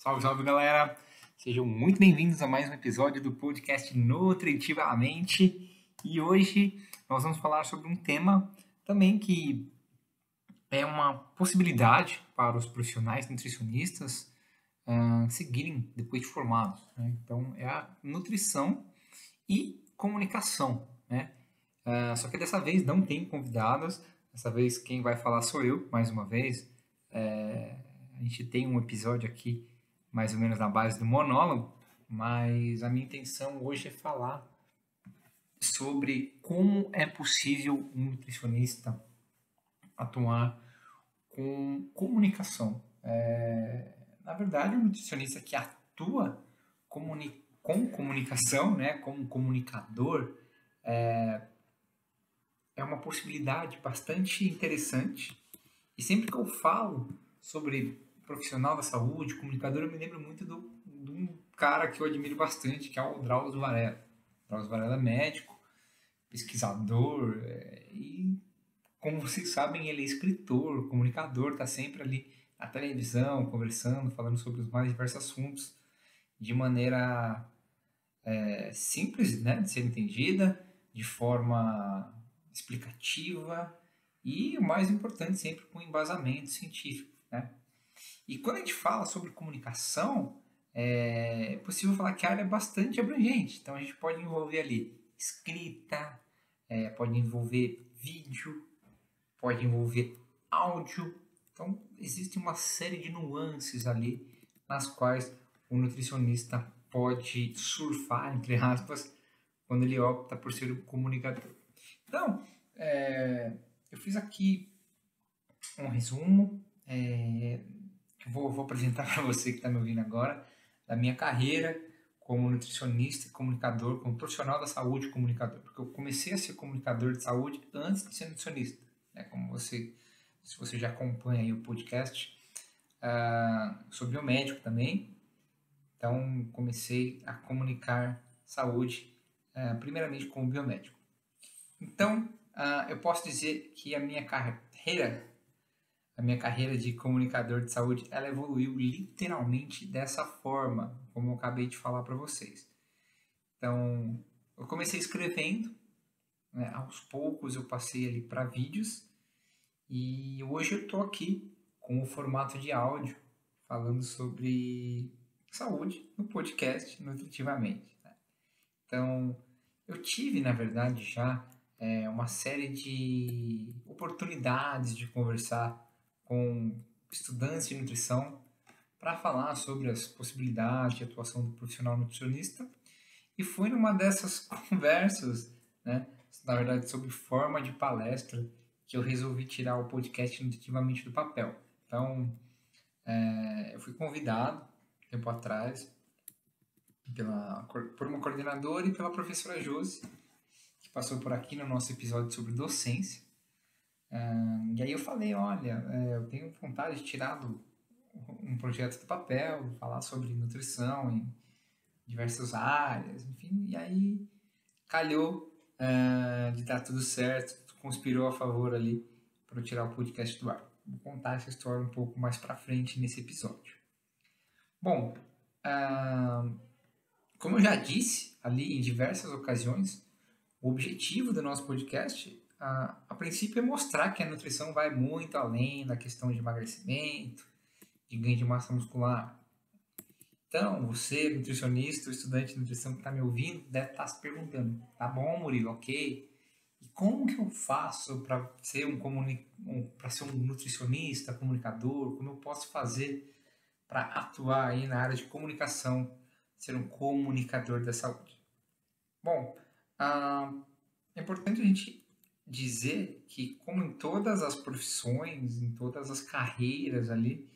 Salve, salve, galera! Sejam muito bem-vindos a mais um episódio do podcast Nutritivamente. E hoje nós vamos falar sobre um tema também que é uma possibilidade para os profissionais nutricionistas seguirem depois de formados, né? Então, é a nutrição e comunicação, né? Só que dessa vez não tem convidados, dessa vez quem vai falar sou eu, mais uma vez. A gente tem um episódio aqui mais ou menos na base do monólogo, mas a minha intenção hoje é falar sobre como é possível um nutricionista atuar com comunicação. Na verdade, um nutricionista que atua com comunicação, né, como comunicador, é uma possibilidade bastante interessante. E sempre que eu falo sobre profissional da saúde, comunicador, eu me lembro muito de um cara que eu admiro bastante, que é o Drauzio Varela. Drauzio Varela é médico, pesquisador e, como vocês sabem, ele é escritor, comunicador, está sempre ali na televisão, conversando, falando sobre os mais diversos assuntos de maneira simples, né, de ser entendida, de forma explicativa e, o mais importante, sempre com embasamento científico, né? E quando a gente fala sobre comunicação, é possível falar que a área é bastante abrangente. Então a gente pode envolver ali escrita, pode envolver vídeo, pode envolver áudio. Então existe uma série de nuances ali nas quais o nutricionista pode surfar, entre aspas, quando ele opta por ser um comunicador. Então, eu fiz aqui um resumo que vou apresentar para você que está me ouvindo agora, da minha carreira como nutricionista e comunicador, como profissional da saúde e comunicador. Porque eu comecei a ser comunicador de saúde antes de ser nutricionista. Né? Se você já acompanha aí o podcast, sou biomédico também. Então, comecei a comunicar saúde, primeiramente como biomédico. Então, eu posso dizer que a minha carreira de comunicador de saúde, ela evoluiu literalmente dessa forma, como eu acabei de falar para vocês. Então, eu comecei escrevendo, né, aos poucos eu passei ali para vídeos, e hoje eu estou aqui com o formato de áudio, falando sobre saúde no podcast Nutritivamente. Né? Então, eu tive, na verdade, já uma série de oportunidades de conversar com estudantes de nutrição para falar sobre as possibilidades de atuação do profissional nutricionista. E foi numa dessas conversas, né, na verdade, sob forma de palestra, que eu resolvi tirar o podcast Nutritivamente do papel. Então, eu fui convidado, tempo atrás, por uma coordenadora e pela professora Josi, que passou por aqui no nosso episódio sobre docência. E aí eu falei, olha, eu tenho vontade de tirar um projeto do papel, falar sobre nutrição em diversas áreas, enfim, e aí calhou de dar tudo certo, conspirou a favor ali para eu tirar o podcast do ar. Vou contar essa história um pouco mais para frente nesse episódio. Bom, como eu já disse ali em diversas ocasiões, o objetivo do nosso podcast, a princípio, é mostrar que a nutrição vai muito além da questão de emagrecimento, de ganho de massa muscular. Então, você, nutricionista, estudante de nutrição que está me ouvindo, deve estar se perguntando, tá bom, Murilo, ok? E como que eu faço para ser um nutricionista, comunicador? Como eu posso fazer para atuar aí na área de comunicação, ser um comunicador da saúde? Bom, é importante a gente dizer que, como em todas as profissões, em todas as carreiras ali,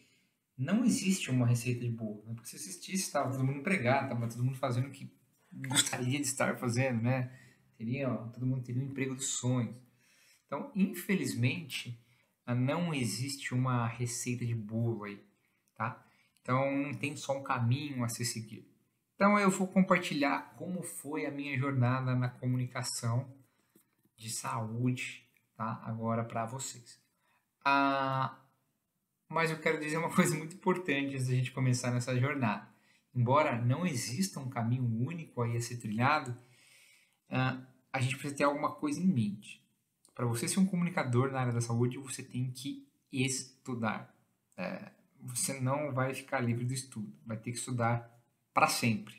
não existe uma receita de bolo. Né? Porque se existisse, estava todo mundo empregado, estava todo mundo fazendo o que gostaria de estar fazendo, né? Todo mundo teria um emprego dos sonhos. Então, infelizmente, não existe uma receita de bolo aí, tá? Então, não tem só um caminho a se seguir. Então, eu vou compartilhar como foi a minha jornada na comunicação de saúde, tá? Agora para vocês. Mas eu quero dizer uma coisa muito importante antes da gente começar nessa jornada. Embora não exista um caminho único aí a ser trilhado, a gente precisa ter alguma coisa em mente. Para você ser um comunicador na área da saúde, você tem que estudar. Você não vai ficar livre do estudo, vai ter que estudar para sempre.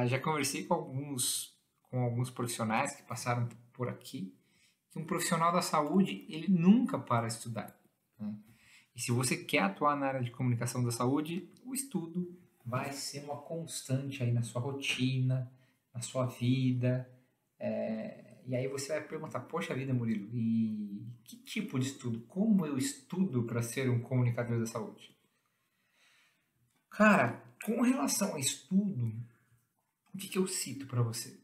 Já conversei com alguns profissionais que passaram por aqui, que um profissional da saúde, ele nunca para de estudar, né? E se você quer atuar na área de comunicação da saúde, o estudo vai ser uma constante aí na sua rotina, na sua vida. E aí você vai perguntar, poxa vida, Murilo, e que tipo de estudo? Como eu estudo para ser um comunicador da saúde? Cara, com relação a estudo, o que eu cito para você?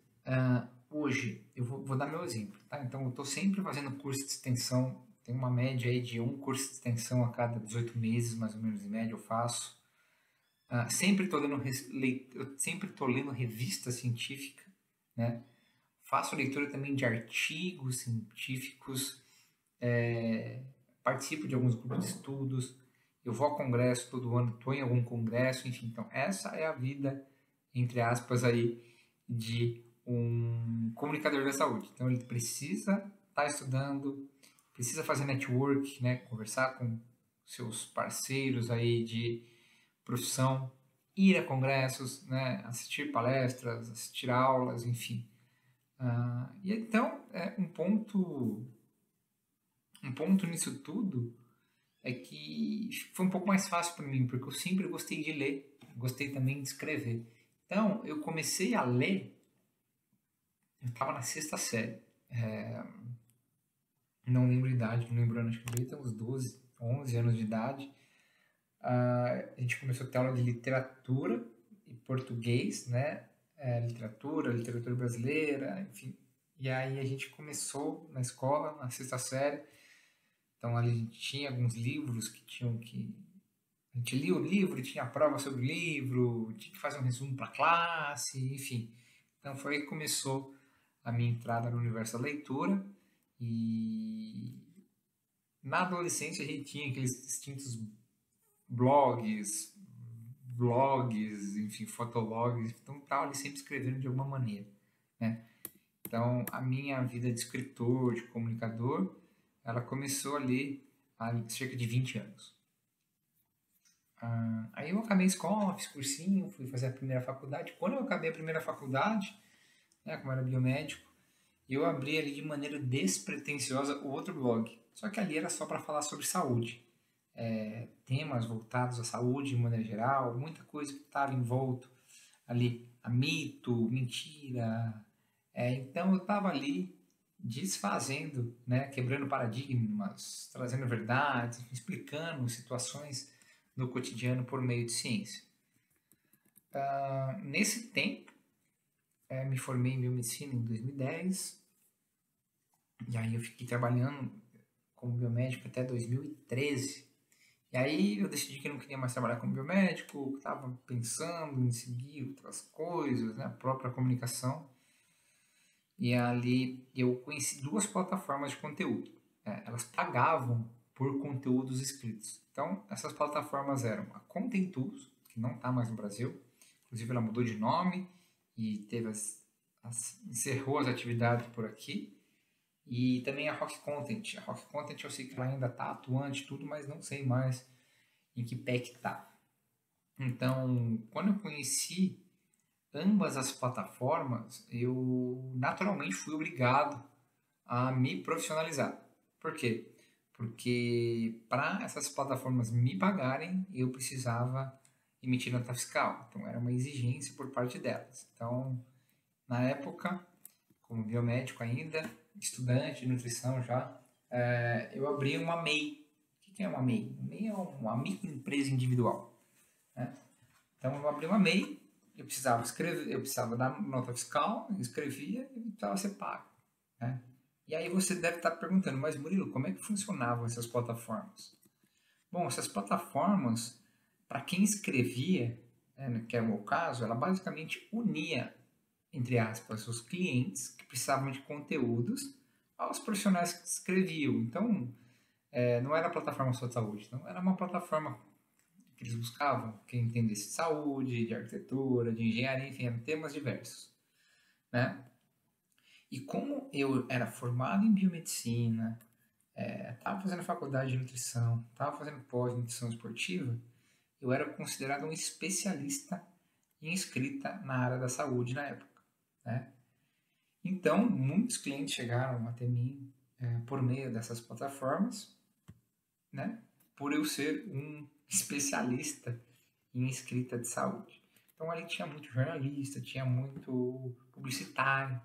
Hoje, eu vou dar meu exemplo, tá? Então, eu estou sempre fazendo curso de extensão, tem uma média aí de um curso de extensão a cada 18 meses, mais ou menos, em média, eu faço. Sempre estou sempre tô lendo revista científica, né? Faço leitura também de artigos científicos, participo de alguns grupos de estudos, eu vou a congresso todo ano, estou em algum congresso, enfim. Então, essa é a vida, entre aspas, aí, de um comunicador da saúde. Então, ele precisa estar estudando, precisa fazer network, né, conversar com seus parceiros aí de profissão, ir a congressos, né, assistir palestras, assistir aulas, enfim. E então, um ponto nisso tudo é que foi um pouco mais fácil para mim, porque eu sempre gostei de ler, gostei também de escrever. Então, eu comecei a ler, eu estava na sexta série, não lembro a idade, não lembro, acho que eu devia ter uns 12, 11 anos de idade. A gente começou a ter aula de literatura e português, né? Literatura brasileira, enfim. E aí a gente começou na escola, na sexta série. Então ali a gente tinha alguns livros que tinham que... A gente lia o livro, tinha prova sobre o livro, tinha que fazer um resumo para a classe, enfim. Então foi aí que começou a minha entrada no universo da leitura. E na adolescência a gente tinha aqueles distintos blogs, vlogs, enfim, fotologs. Então estava ali sempre escrevendo de alguma maneira, né? Então a minha vida de escritor, de comunicador, ela começou ali há cerca de 20 anos. Aí eu acabei a escola, fiz cursinho, fui fazer a primeira faculdade. Quando eu acabei a primeira faculdade, né, como era biomédico, eu abri ali de maneira despretensiosa o outro blog. Só que ali era só para falar sobre saúde. Temas voltados à saúde de maneira geral, muita coisa que estava envolto ali, a mito, mentira. Então eu estava ali desfazendo, né, quebrando paradigmas, trazendo verdades, explicando situações do cotidiano por meio de ciência. Nesse tempo, me formei em biomedicina em 2010, e aí eu fiquei trabalhando como biomédico até 2013. E aí eu decidi que eu não queria mais trabalhar como biomédico, estava pensando em seguir outras coisas, né, a própria comunicação. E ali eu conheci duas plataformas de conteúdo. Elas pagavam por conteúdos escritos. Então, essas plataformas eram a Content Tools, que não está mais no Brasil, inclusive ela mudou de nome e teve encerrou as atividades por aqui. E também a Rock Content. A Rock Content eu sei que ela ainda está atuante e tudo, mas não sei mais em que pé que está. Então, quando eu conheci ambas as plataformas, eu naturalmente fui obrigado a me profissionalizar. Por quê? Porque para essas plataformas me pagarem, eu precisava emitir nota fiscal. Então, era uma exigência por parte delas. Então, na época, como biomédico ainda, estudante de nutrição já, eu abri uma MEI. O que é uma MEI? Uma MEI é uma microempresa individual, né? Então, eu abri uma MEI, eu precisava escrever, eu precisava dar nota fiscal, eu escrevia e precisava ser pago, né? E aí você deve estar perguntando, mas Murilo, como é que funcionavam essas plataformas? Bom, essas plataformas, para quem escrevia, né, que é o meu caso, ela basicamente unia, entre aspas, os clientes que precisavam de conteúdos aos profissionais que escreviam. Então, não era plataforma só de saúde, não era uma plataforma que eles buscavam quem entendesse de saúde, de arquitetura, de engenharia, enfim, eram temas diversos, né? E como eu era formado em biomedicina, estava fazendo faculdade de nutrição, estava fazendo pós-nutrição esportiva, eu era considerado um especialista em escrita na área da saúde na época, né? Então, muitos clientes chegaram até mim por meio dessas plataformas, né? Por eu ser um especialista em escrita de saúde. Então, ali tinha muito jornalista, tinha muito publicitário,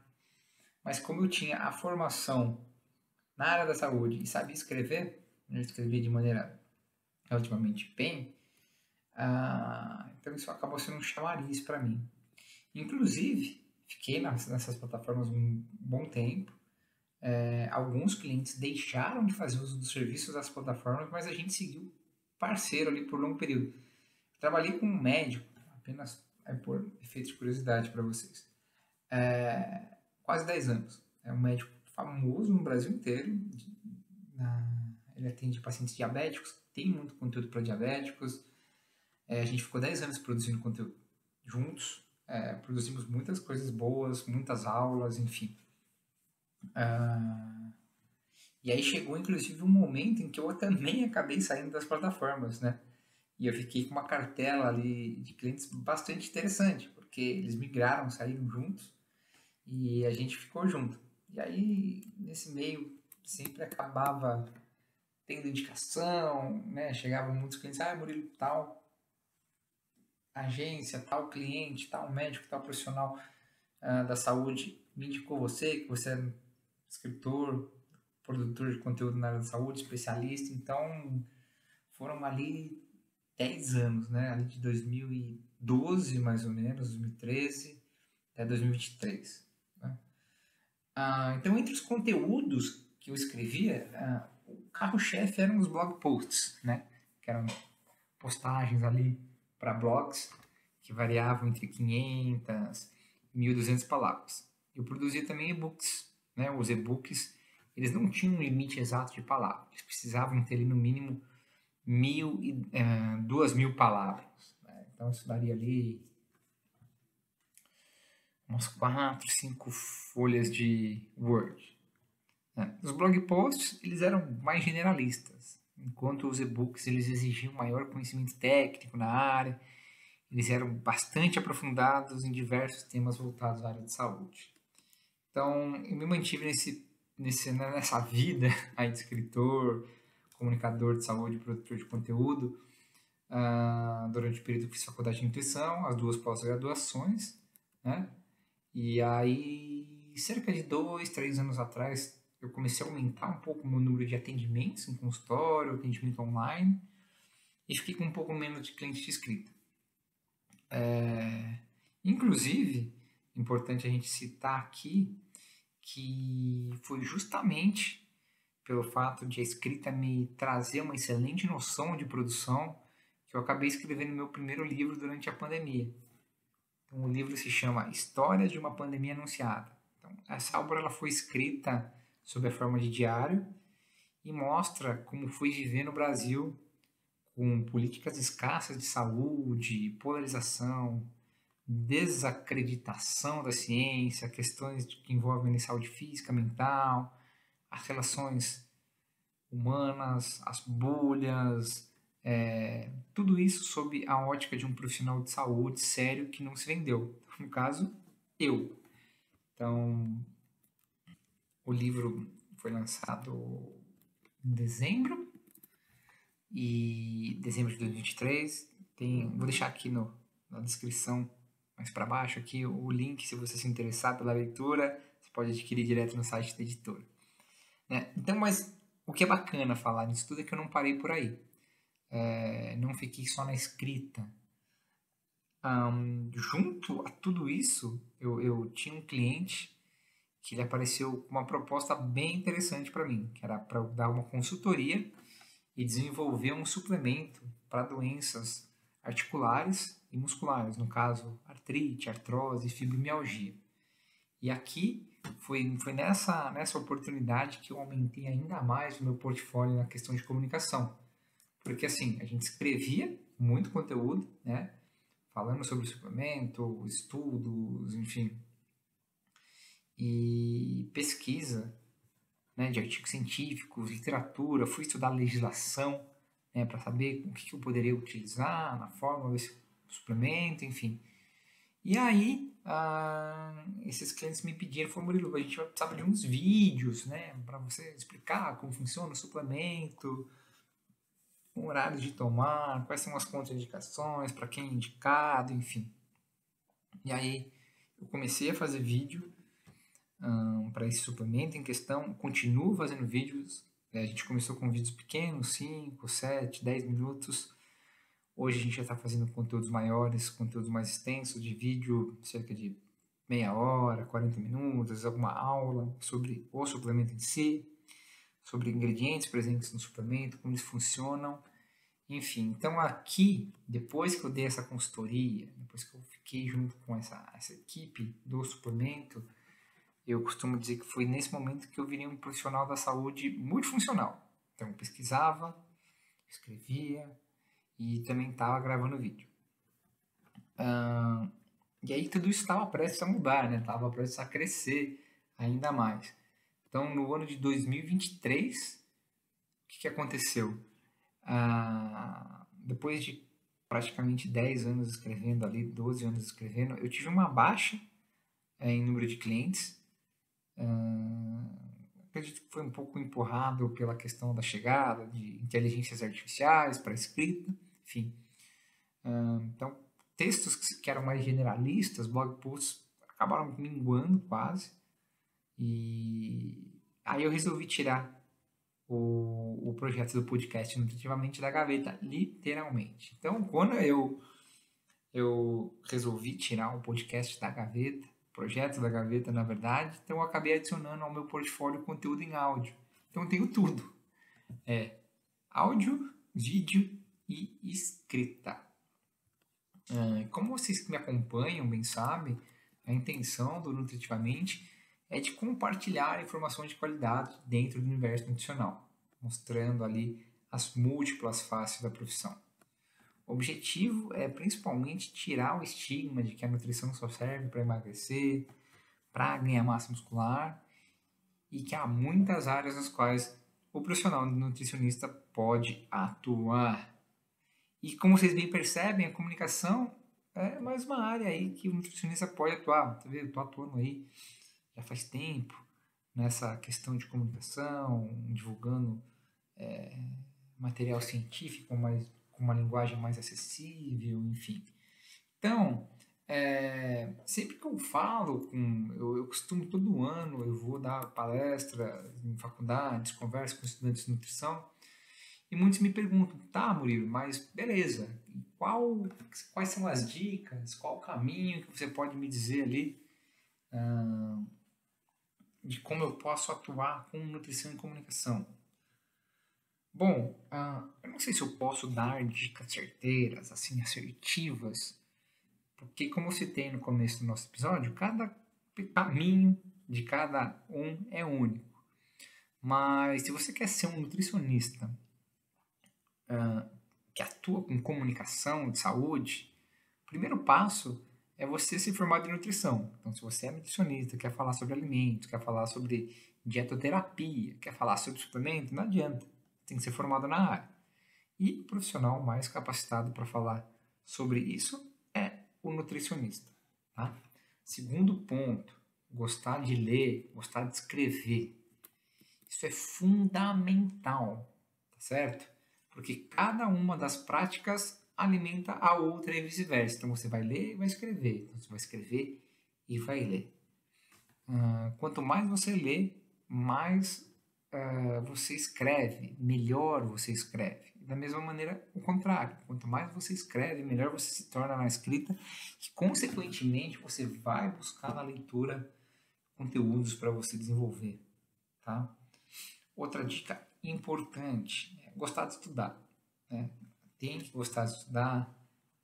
mas como eu tinha a formação na área da saúde e sabia escrever, eu escrevia de maneira relativamente bem, então isso acabou sendo um chamariz para mim. Inclusive, fiquei nessas plataformas um bom tempo. Alguns clientes deixaram de fazer uso dos serviços das plataformas, mas a gente seguiu parceiro ali por longo período. Trabalhei com um médico, apenas por efeito de curiosidade para vocês, quase 10 anos. É um médico famoso no Brasil inteiro. Ele atende pacientes diabéticos, tem muito conteúdo para diabéticos. A gente ficou 10 anos produzindo conteúdo juntos. Produzimos muitas coisas boas, muitas aulas, enfim. E aí chegou, inclusive, um momento em que eu também acabei saindo das plataformas, né? E eu fiquei com uma cartela ali de clientes bastante interessante, porque eles migraram, saíram juntos e a gente ficou junto. E aí, nesse meio, sempre acabava tendo indicação, né? Chegavam muitos clientes, Murilo, tal agência, tal cliente, tal médico, tal profissional da saúde me indicou você, que você é escritor, produtor de conteúdo na área da saúde, especialista. Então, foram ali 10 anos, né? Ali de 2012, mais ou menos, 2013 até 2023. Né? Então, entre os conteúdos que eu escrevia, o carro-chefe eram os blog posts, né? Que eram postagens ali para blogs que variavam entre 500 e 1.200 palavras. Eu produzia também e-books, né? Os e-books, eles não tinham um limite exato de palavras, eles precisavam ter ali no mínimo 2.000 palavras. Né? Então isso daria ali umas 4, 5 folhas de Word. Né? Os blog posts, eles eram mais generalistas, enquanto os e-books eles exigiam maior conhecimento técnico na área, eles eram bastante aprofundados em diversos temas voltados à área de saúde. Então, eu me mantive nessa vida aí de escritor, comunicador de saúde, produtor de conteúdo, durante o período que fiz faculdade de nutrição, as 2 pós-graduações, né? E aí, cerca de 2, 3 anos atrás, eu comecei a aumentar um pouco o meu número de atendimentos em consultório, atendimento online, e fiquei com um pouco menos de clientes de escrita. Inclusive, importante a gente citar aqui que foi justamente pelo fato de a escrita me trazer uma excelente noção de produção que eu acabei escrevendo meu primeiro livro durante a pandemia. Então, o livro se chama Histórias de uma Pandemia Anunciada. Então, essa obra ela foi escrita sob a forma de diário e mostra como foi viver no Brasil com políticas escassas de saúde, polarização, desacreditação da ciência, questões que envolvem saúde física, mental, as relações humanas, as bolhas, tudo isso sob a ótica de um profissional de saúde sério que não se vendeu. No caso, eu. Então, o livro foi lançado em dezembro de 2023. Vou deixar aqui na descrição, mais para baixo, aqui o link, se você se interessar pela leitura, você pode adquirir direto no site da editora. Né? Então, mas o que é bacana falar nisso tudo é que eu não parei por aí. Não fiquei só na escrita. Junto a tudo isso, eu tinha um cliente que ele apareceu com uma proposta bem interessante para mim, que era para dar uma consultoria e desenvolver um suplemento para doenças articulares e musculares, no caso artrite, artrose, fibromialgia. E aqui foi nessa oportunidade que eu aumentei ainda mais o meu portfólio na questão de comunicação. Porque assim, a gente escrevia muito conteúdo, né? Falando sobre suplemento, estudos, enfim, e pesquisa, né, de artigos científicos, literatura, fui estudar legislação, né, para saber o que eu poderia utilizar na fórmula desse suplemento, enfim. E aí, esses clientes me pediram, falou, Murilo, a gente vai precisar de uns vídeos, né, para você explicar como funciona o suplemento, o horário de tomar, quais são as contraindicações, para quem é indicado, enfim. E aí, eu comecei a fazer vídeo para esse suplemento em questão, continuo fazendo vídeos, né, a gente começou com vídeos pequenos, 5, 7, 10 minutos, hoje a gente já está fazendo conteúdos maiores, conteúdos mais extensos, de vídeo, cerca de meia hora, 40 minutos, alguma aula sobre o suplemento em si, sobre ingredientes presentes no suplemento, como eles funcionam, enfim. Então aqui, depois que eu dei essa consultoria, depois que eu fiquei junto com essa equipe do suplemento, eu costumo dizer que foi nesse momento que eu virei um profissional da saúde multifuncional. Então eu pesquisava, escrevia e também estava gravando vídeo. E aí tudo isso estava prestes a mudar, né? Estava prestes a crescer ainda mais. Então no ano de 2023, o que aconteceu? Depois de praticamente 10 anos escrevendo ali, 12 anos escrevendo, eu tive uma baixa em número de clientes. Acredito que foi um pouco empurrado pela questão da chegada de inteligências artificiais para a escrita, enfim. Então, textos que eram mais generalistas, blog posts, acabaram minguando quase. E aí eu resolvi tirar o projeto do podcast Nutritivamente da gaveta, literalmente. Então, quando eu resolvi tirar o podcast da gaveta, projeto da gaveta, na verdade, então eu acabei adicionando ao meu portfólio conteúdo em áudio. Então eu tenho tudo. Áudio, vídeo e escrita. Como vocês que me acompanham bem sabem, a intenção do Nutritivamente é de compartilhar informações de qualidade dentro do universo nutricional, mostrando ali as múltiplas faces da profissão. O objetivo é principalmente tirar o estigma de que a nutrição só serve para emagrecer, para ganhar massa muscular e que há muitas áreas nas quais o profissional nutricionista pode atuar. E como vocês bem percebem, a comunicação é mais uma área aí que o nutricionista pode atuar. Tá vendo? Eu estou atuando aí já faz tempo nessa questão de comunicação, divulgando material científico, mas com uma linguagem mais acessível, enfim. Então, sempre que eu falo, eu costumo todo ano, eu vou dar palestra em faculdades, converso com estudantes de nutrição, e muitos me perguntam, tá, Murilo, mas beleza, quais são as dicas, qual o caminho que você pode me dizer ali de como eu posso atuar com nutrição e comunicação? Bom, eu não sei se eu posso dar dicas certeiras, assim, assertivas, porque como eu citei no começo do nosso episódio, cada caminho de cada um é único. Mas se você quer ser um nutricionista que atua com comunicação de saúde, o primeiro passo é você se formar em nutrição. Então, se você é nutricionista, quer falar sobre alimentos, quer falar sobre dietoterapia, quer falar sobre suplemento, não adianta. Tem que ser formado na área. E o profissional mais capacitado para falar sobre isso é o nutricionista. Tá? Segundo ponto, gostar de ler, gostar de escrever. Isso é fundamental, tá certo? Porque cada uma das práticas alimenta a outra e vice-versa. Então você vai ler e vai escrever. Então você vai escrever e vai ler. Quanto mais você lê, mais você escreve, melhor você escreve. Da mesma maneira, o contrário. Quanto mais você escreve, melhor você se torna na escrita e, consequentemente, você vai buscar na leitura conteúdos para você desenvolver. Tá? Outra dica importante é gostar de estudar. Né? Tem que gostar de estudar,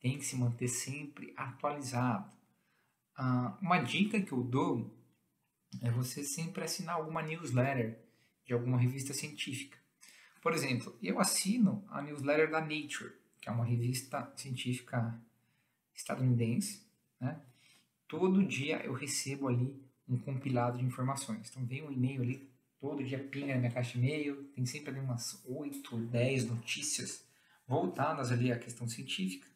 tem que se manter sempre atualizado. Uma dica que eu dou é você sempre assinar alguma newsletter de alguma revista científica. Por exemplo, eu assino a newsletter da Nature, que é uma revista científica estadunidense, né? Todo dia eu recebo ali um compilado de informações. Então vem um e-mail ali, todo dia pinga na minha caixa de e-mail, tem sempre ali umas 8, 10 notícias voltadas ali à questão científica.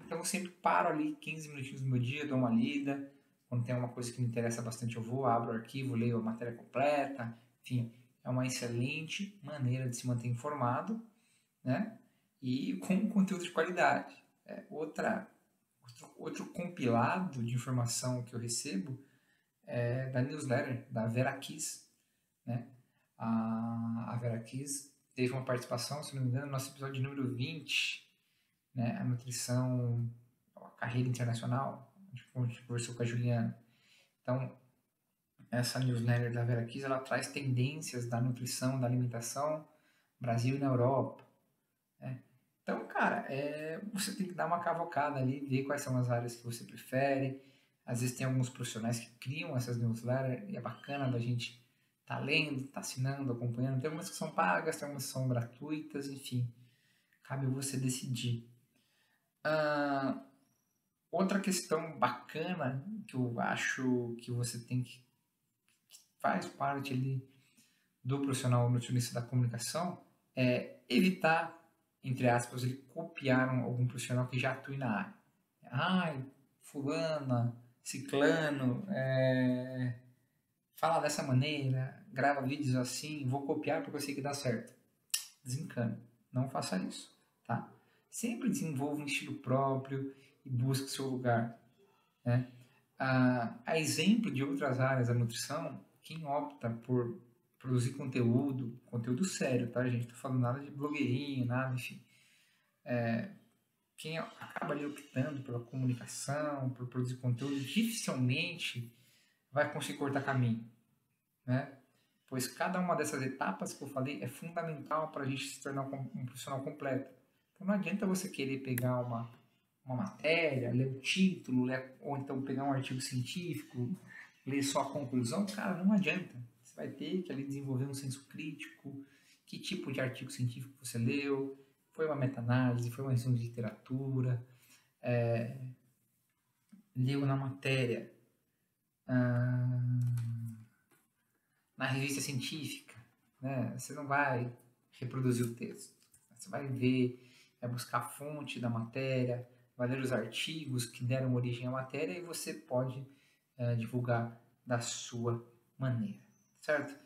Então eu sempre paro ali 15 minutinhos do meu dia, dou uma lida. Quando tem alguma coisa que me interessa bastante, eu vou, abro o arquivo, leio a matéria completa. Enfim, é uma excelente maneira de se manter informado, né? E com conteúdo de qualidade. Outro compilado de informação que eu recebo é da newsletter da Vera Kiss, né? A Vera Kiss teve uma participação, se não me engano, no nosso episódio número 20, né? A nutrição, a carreira internacional, onde a gente conversou com a Juliana. Então, essa newsletter da Vera Kiss, ela traz tendências da nutrição, da alimentação, Brasil e na Europa, né? Então, cara, você tem que dar uma cavocada ali, ver quais são as áreas que você prefere. Às vezes tem alguns profissionais que criam essas newsletters e é bacana da gente tá lendo, tá assinando, acompanhando. Tem algumas que são pagas, tem algumas que são gratuitas, enfim. Cabe você decidir. Outra questão bacana que eu acho que você tem que faz parte ali do profissional nutricionista da comunicação é evitar, entre aspas, ele copiar algum profissional que já atue na área. Ai, fulana, ciclano, fala dessa maneira, grava vídeos assim, vou copiar porque eu sei que dá certo. Desencana, não faça isso, tá? Sempre desenvolva um estilo próprio e busque seu lugar, né? A exemplo de outras áreas da nutrição, quem opta por produzir conteúdo sério, tá, gente? Não tô falando nada de blogueirinho, nada, enfim. Quem acaba ali optando pela comunicação, por produzir conteúdo, dificilmente vai conseguir cortar caminho, né? Pois cada uma dessas etapas que eu falei é fundamental para a gente se tornar um profissional completo. Então não adianta você querer pegar uma matéria, ler o título, ou então pegar um artigo científico, ler só a conclusão, cara, não adianta. Você vai ter que ali desenvolver um senso crítico, que tipo de artigo científico você leu, foi uma meta-análise, foi uma lição de literatura, leu na matéria, na revista científica, né? Você não vai reproduzir o texto, você vai ver, vai buscar a fonte da matéria, vai ler os artigos que deram origem à matéria e você pode divulgar da sua maneira, certo?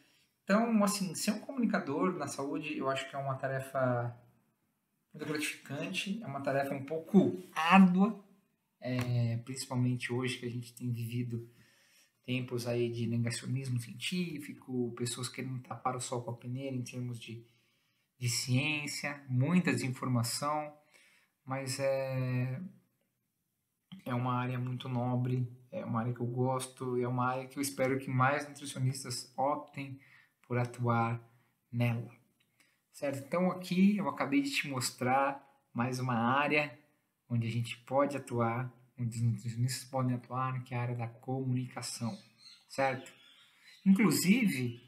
Então, assim, ser um comunicador na saúde, eu acho que é uma tarefa muito gratificante, é uma tarefa um pouco árdua, principalmente hoje que a gente tem vivido tempos aí de negacionismo científico, pessoas querendo tapar o sol com a peneira em termos de ciência, muita desinformação, mas é uma área muito nobre, é uma área que eu gosto e é uma área que eu espero que mais nutricionistas optem por atuar nela. Certo? Então aqui eu acabei de te mostrar mais uma área onde a gente pode atuar, onde os nutricionistas podem atuar, que é a área da comunicação, certo? Inclusive,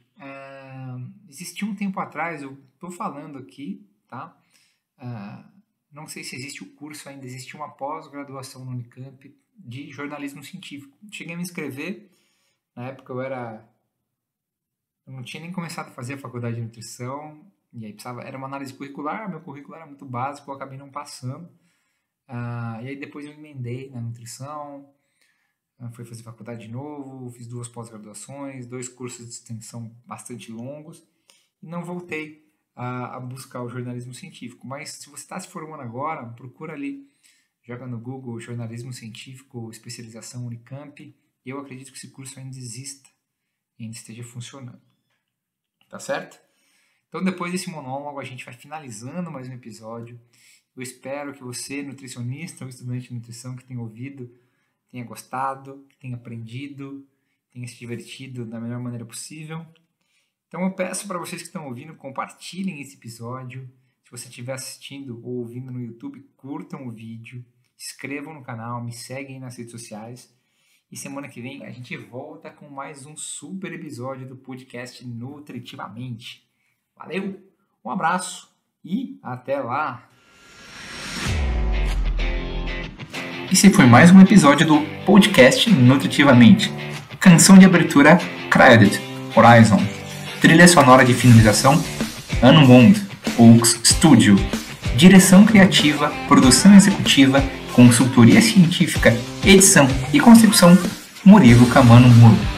existiu um tempo atrás, eu estou falando aqui, tá? Não sei se existe o curso ainda, existe uma pós-graduação no Unicamp de jornalismo científico. Cheguei a me inscrever, na época eu não tinha nem começado a fazer a faculdade de nutrição, e aí era uma análise curricular, meu currículo era muito básico, eu acabei não passando. E aí depois eu emendei na nutrição, fui fazer faculdade de novo, fiz 2 pós-graduações, 2 cursos de extensão bastante longos, e não voltei a buscar o jornalismo científico. Mas se você está se formando agora, procura ali, joga no Google jornalismo científico, especialização Unicamp, e eu acredito que esse curso ainda exista e ainda esteja funcionando. Tá certo? Então depois desse monólogo a gente vai finalizando mais um episódio. Eu espero que você, nutricionista ou estudante de nutrição que tenha ouvido, tenha gostado, que tenha aprendido, tenha se divertido da melhor maneira possível. Então eu peço para vocês que estão ouvindo, compartilhem esse episódio. Se você estiver assistindo ou ouvindo no YouTube, curtam o vídeo, se inscrevam no canal, me seguem nas redes sociais. E semana que vem a gente volta com mais um super episódio do podcast Nutritivamente. Valeu, um abraço e até lá! Esse foi mais um episódio do podcast Nutritivamente. Canção de abertura Credit, Horizon. Trilha sonora de finalização Unwound, Oaks Studio. Direção criativa, produção executiva, consultoria científica, edição e concepção Murilo Camano Muro.